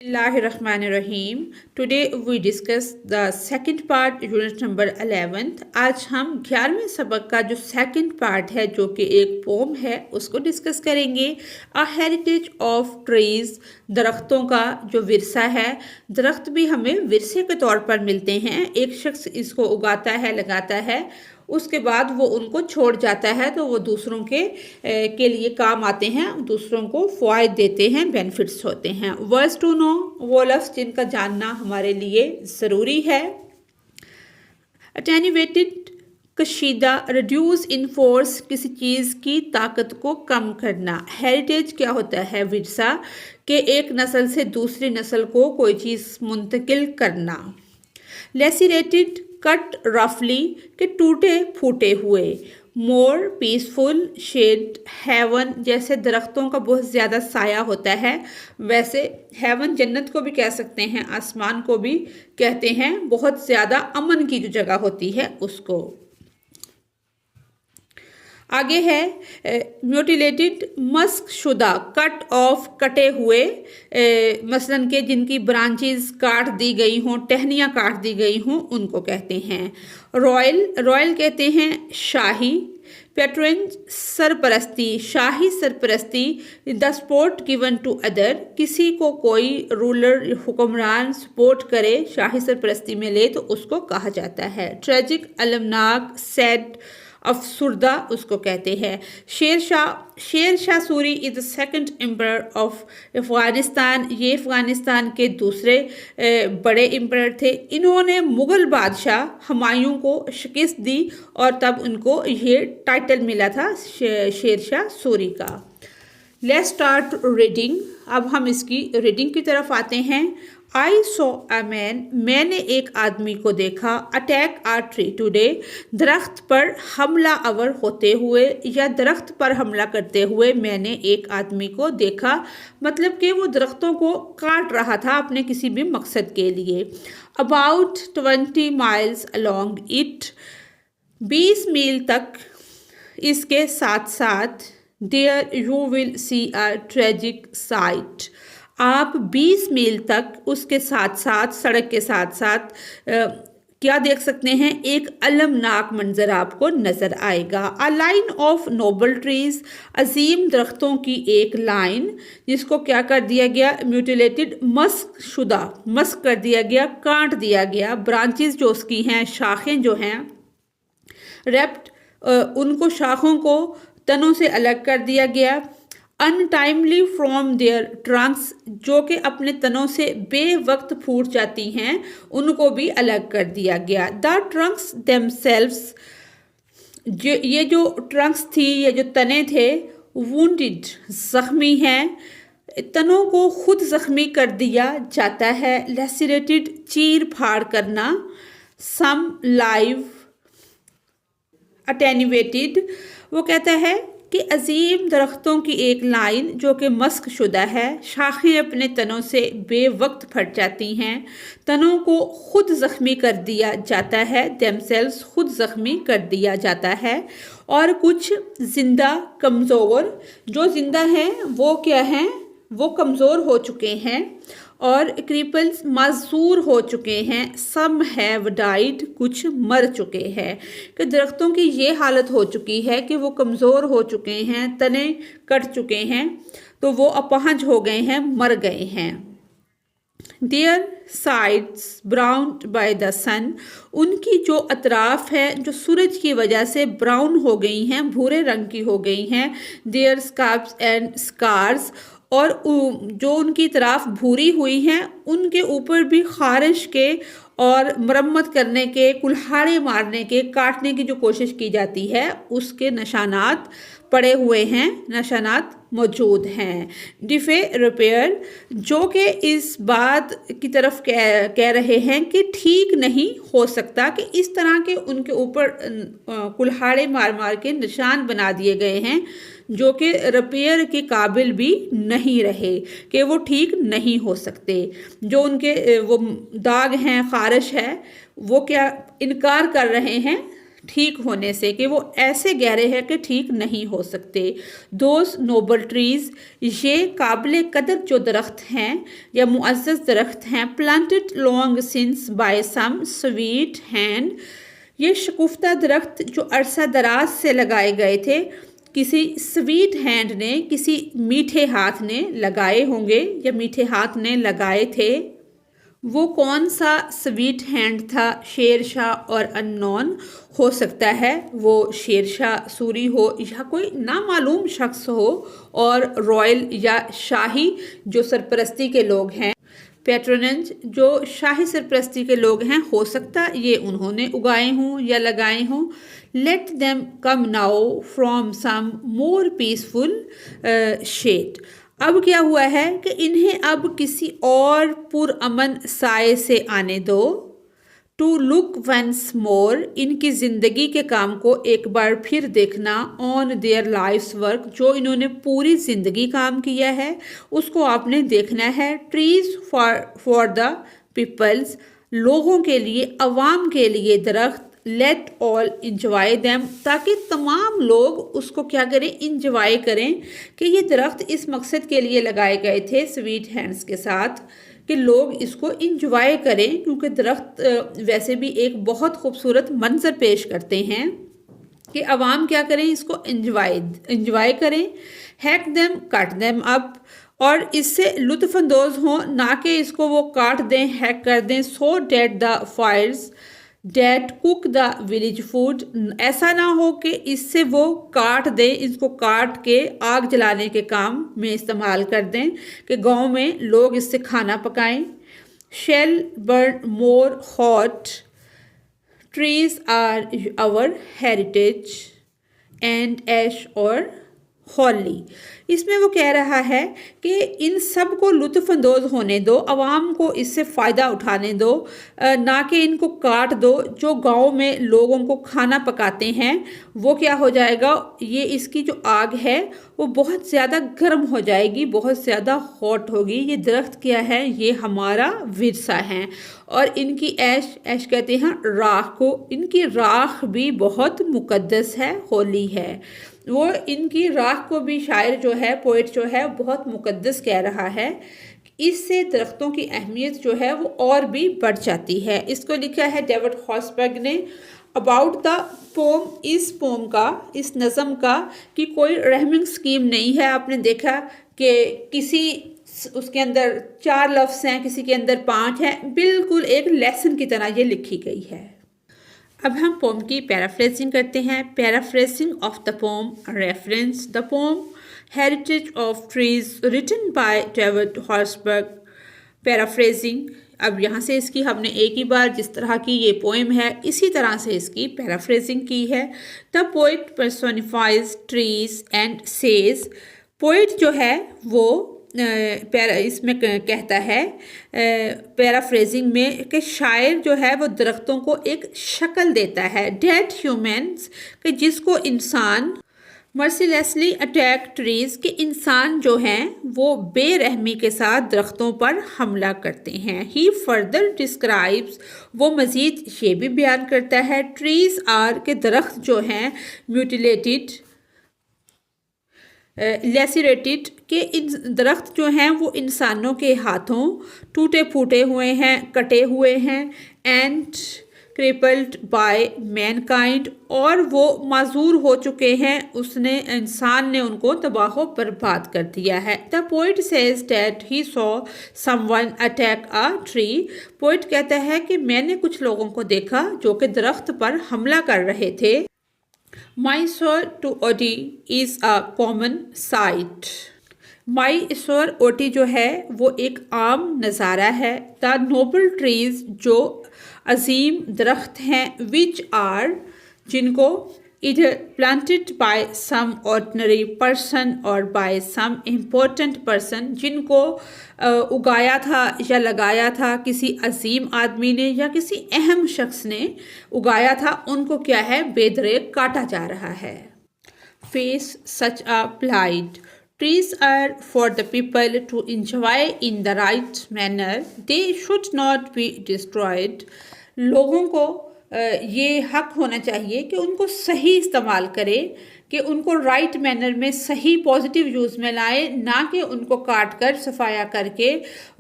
Bismillahirrahmanirrahim. Today we discuss the second part unit number 11th. आज हम 11वें सबक का जो सेकंड पार्ट है जो कि एक पोम है उसको डिस्कस करेंगे. अ हेरिटेज ऑफ ट्रीज, दरख्तों का जो विरसा है. दरख्त भी हमें विरसे के तौर पर मिलते हैं. एक शख्स इसको उगाता है, लगाता है, उसके बाद वो उनको छोड़ जाता है तो वो दूसरों के लिए काम आते हैं, दूसरों को फ़वाइद देते हैं, बेनिफिट्स होते हैं. वर्ड्स टू नो, वो लफ्ज़ जिनका जानना हमारे लिए ज़रूरी है. अटेन्यूएटेड, कशीदा, रिड्यूस इन फोर्स, किसी चीज़ की ताकत को कम करना. हेरिटेज क्या होता है? विरसा के एक नस्ल से दूसरी नस्ल को कोई चीज़ मुंतकिल करना. लेसिरेटेड, कट रफली, के टूटे फूटे हुए. मोर पीसफुल, शेड, हेवन, जैसे दरख्तों का बहुत ज़्यादा साया होता है वैसे हेवन जन्नत को भी कह सकते हैं, आसमान को भी कहते हैं. बहुत ज़्यादा अमन की जो जगह होती है उसको. आगे है म्यूटिलेटेड, मस्क शुदा, कट ऑफ, कटे हुए, मसलन के जिनकी ब्रांचेस काट दी गई हों, टहनियाँ काट दी गई हों, उनको कहते हैं. रॉयल, रॉयल कहते हैं शाही. पेट्रेंज, सरपरस्ती, शाही सरपरस्ती. The support given to other, किसी को कोई रूलर, हुक्मरान सपोर्ट करे, शाही सरपरस्ती में ले तो उसको कहा जाता है. ट्रेजिक, अलमनाक, सैड, अफसुर्दा उसको कहते हैं. Sher Shah Suri is the second emperor of Afghanistan, ये अफ़गानिस्तान के दूसरे बड़े एम्पर थे. इन्होंने मुग़ल बादशाह हुमायूं को शिकस्त दी और तब उनको ये टाइटल मिला था शेर शाह सूरी का. Let's start reading. अब हम इसकी रीडिंग की तरफ आते हैं. आई सो अ मैन, मैंने एक आदमी को देखा. अटैक आ ट्री टुडे, दरख्त पर हमला आवर होते हुए या दरख्त पर हमला करते हुए मैंने एक आदमी को देखा. मतलब कि वो दरख्तों को काट रहा था अपने किसी भी मकसद के लिए. अबाउट 20 माइल्स अलॉन्ग इट, 20 मील तक इसके साथ साथ. There you will see a tragic sight, आप 20 मील तक उसके साथ साथ, सड़क के साथ साथ क्या देख सकते हैं? एक अलमनाक मंजर आपको नज़र आएगा. A line of noble trees, अजीम दरख्तों की एक लाइन जिसको क्या कर दिया गया? म्यूटिलेटेड, मस्क शुदा, मस्क कर दिया गया, काट दिया गया. ब्रांचेस जो उसकी हैं, शाखें जो हैं, रेप्ट, उनको शाखों को तनों से अलग कर दिया गया. अनटाइमली फ्रॉम देयर ट्रंक्स, जो कि अपने तनों से बेवक्त फूट जाती हैं, उनको भी अलग कर दिया गया. द ट्रंक्स देमसेल्व्स, ये जो ट्रंक्स थी, ये जो तने थे, वुंडेड, जख्मी हैं, तनों को खुद जख्मी कर दिया जाता है. लेसिरेटेड, चीर फाड़ करना. सम लाइव, अटेन्यूएटेड, वो कहता है कि अजीम दरख्तों की एक लाइन जो कि मस्क शुदा है, शाखें अपने तनों से बेवक्त फट जाती हैं, तनों को खुद ज़ख्मी कर दिया जाता है. देमसेल्व्स, खुद ज़ख्मी कर दिया जाता है. और कुछ जिंदा कमज़ोर, जो जिंदा हैं वो क्या हैं? वो कमज़ोर हो चुके हैं. और क्रिपल्स, माजूर हो चुके हैं. सम हैव डाइड, कुछ मर चुके हैं. कि दरख्तों की ये हालत हो चुकी है कि वो कमज़ोर हो चुके हैं, तने कट चुके हैं, तो वो अपाहज हो गए हैं, मर गए हैं. Their sides browned by the sun, उनकी जो अतराफ़ है जो सूरज की वजह से ब्राउन हो गई हैं, भूरे रंग की हो गई हैं. देयर स्कार्प्स एंड स्कार्स, और जो उनकी तरफ भूरी हुई हैं उनके ऊपर भी खारिश के और मरम्मत करने के, कुल्हाड़े मारने के, काटने की जो कोशिश की जाती है उसके निशानात पड़े हुए हैं, निशानात मौजूद हैं. डिफे रिपेयर, जो कि इस बात की तरफ कह रहे हैं कि ठीक नहीं हो सकता कि इस तरह के उनके ऊपर कुल्हाड़े मार मार के निशान बना दिए गए हैं जो कि रिपेयर के काबिल भी नहीं रहे, कि वो ठीक नहीं हो सकते. जो उनके वो दाग हैं, खारिश है, वो क्या इनकार कर रहे हैं ठीक होने से, कि वो ऐसे गहरे हैं कि ठीक नहीं हो सकते। दोज नोबल ट्रीज, ये काबिल कदर जो दरख्त हैं या मुअज़्ज़ज़ दरख्त हैं, planted long since by some sweet hand, ये शगुफ्ता दरख्त जो अरसा दराज से लगाए गए थे, किसी स्वीट हैंड ने, किसी मीठे हाथ ने लगाए होंगे या मीठे हाथ ने लगाए थे। वो कौन सा स्वीट हैंड था? शेरशाह और अननोन हो सकता है वो शेरशाह सूरी हो या कोई नामालूम शख्स हो, और रॉयल या शाही जो सरपरस्ती के लोग हैं, पैट्रोनेज जो शाही सरपरस्ती के लोग हैं, हो सकता ये उन्होंने उगाए हों या लगाए हों। Let them come now from some more peaceful shade. अब क्या हुआ है कि इन्हें अब किसी और पुरअमन साए से आने दो। टू लुक वंस मोर, इनकी ज़िंदगी के काम को एक बार फिर देखना। ऑन देयर लाइफ्स वर्क, जो इन्होंने पूरी ज़िंदगी काम किया है उसको आपने देखना है। ट्रीज फॉर द पीपल्स, लोगों के लिए, अवाम के लिए दरख्त। लेट ऑल इंजॉय दैम, ताकि तमाम लोग उसको क्या करें, इंजॉय करें, कि ये दरख्त इस मकसद के लिए लगाए गए थे स्वीट हैंड्स के साथ, कि लोग इसको इंजॉय करें, क्योंकि दरख्त वैसे भी एक बहुत खूबसूरत मंजर पेश करते हैं, कि अवाम क्या करें, इसको इंजॉय करें। हैक देम, काट देम अप, और इससे लुत्फ़अंदोज़ हों, ना कि इसको वो काट दें, हैक कर दें। So that the fires that cook the village food, ऐसा ना हो कि इससे वो काट दें, इसको काट के आग जलाने के काम में इस्तेमाल कर दें, कि गांव में लोग इससे खाना पकाएं। Shall burn more hot, trees are our heritage and ash और हॉली। इसमें वो कह रहा है कि इन सब को लुत्फ़अंदोज़ होने दो, अवाम को इससे फ़ायदा उठाने दो, ना कि इनको काट दो। जो गांव में लोगों को खाना पकाते हैं वो क्या हो जाएगा, ये इसकी जो आग है वो बहुत ज़्यादा गर्म हो जाएगी, बहुत ज़्यादा हॉट होगी। ये दरख्त क्या है, ये हमारा विरसा है। और इनकी ऐश कहते हैं राख को, इनकी राख भी बहुत मुकद्दस है, होली है। वो इनकी राख को भी शायर जो है, पोइट जो है, बहुत मुकद्दस कह रहा है। इससे दरख्तों की अहमियत जो है वो और भी बढ़ जाती है। इसको लिखा है डेविड हॉसबर्ग ने अबाउट द पोम, इस पोम का, इस नज़म का, कि कोई रहमिंग स्कीम नहीं है। आपने देखा कि किसी उसके अंदर 4 लफ्ज़ हैं, किसी के अंदर 5 हैं, बिल्कुल एक लेसन की तरह ये लिखी गई है। अब हम पोम की पैराफ्रेजिंग करते हैं। Paraphrasing of the poem, reference the poem heritage of trees written by David Hosberg. Paraphrasing, अब यहाँ से इसकी हमने एक ही बार, जिस तरह की ये पोएम है इसी तरह से इसकी पैराफ्रेजिंग की है। The poet personifies trees and says, poet जो है वो इसमें कहता है पैराफ्रेजिंग में कि शायर जो है वो दरख्तों को एक शक्ल देता है। डेड ह्यूमंस, कि जिसको इंसान मर्सीलेसली अटैक ट्रीज, के इंसान जो हैं वो बेरहमी के साथ दरख्तों पर हमला करते हैं। ही फर्दर डिस्क्राइब्स, वो मज़ीद ये भी बयान करता है, ट्रीज आर, के दरख्त जो हैं, म्यूटिलेटेड, लेसिरेटेड, के इन दरख्त जो हैं वो इंसानों के हाथों टूटे फूटे हुए हैं, कटे हुए हैं। एंड क्रिपल्ड बाय मैनकाइंड, और वो माजूर हो चुके हैं, उसने, इंसान ने उनको तबाह बर्बाद कर दिया है। The poet says that he saw someone attack a tree, poet कहता है कि मैंने कुछ लोगों को देखा जो कि दरख्त पर हमला कर रहे थे। Mysore to Odi is a common sight. Mysore OT जो है वो एक आम नज़ारा है। द नोबल ट्रीज, जो अजीम दरख्त हैं, विच आर, जिनको, इधर planted by some ordinary person और बाय सम इम्पोर्टेंट पर्सन, जिनको उगाया था या लगाया था किसी अजीम आदमी ने या किसी अहम शख्स ने उगाया था, उनको क्या है, बेदरेक काटा जा रहा है। Face such a plight, trees are for the people to enjoy in the right manner, they should not be destroyed. लोगों को ये हक होना चाहिए कि उनको सही इस्तेमाल करें, कि उनको राइट मैनर में सही पॉजिटिव यूज़ में लाए, ना कि उनको काट कर सफाया करके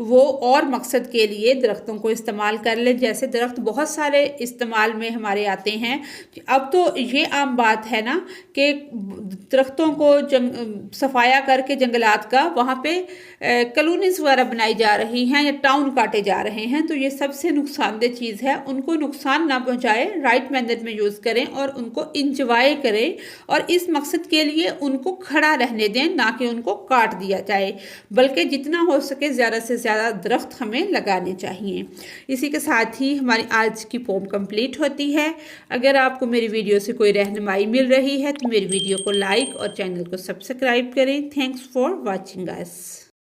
वो और मकसद के लिए दरख्तों को इस्तेमाल कर लें। जैसे दरख्त बहुत सारे इस्तेमाल में हमारे आते हैं। अब तो ये आम बात है ना कि दरख्तों को सफाया करके जंगलात का वहाँ पे कॉलोनीज वगैरह बनाई जा रही हैं या टाउन काटे जा रहे हैं। तो ये सबसे नुकसानदेह चीज़ है। उनको नुकसान ना पहुँचाए, राइट मैनर में यूज़ करें और उनको इंजॉय करें और इस मकसद के लिए उनको खड़ा रहने दें, ना कि उनको काट दिया जाए। बल्कि जितना हो सके ज़्यादा से ज़्यादा दरख्त हमें लगाने चाहिए। इसी के साथ ही हमारी आज की पोम कंप्लीट होती है। अगर आपको मेरी वीडियो से कोई रहनुमाई मिल रही है तो मेरी वीडियो को लाइक और चैनल को सब्सक्राइब करें। Thanks for watching us.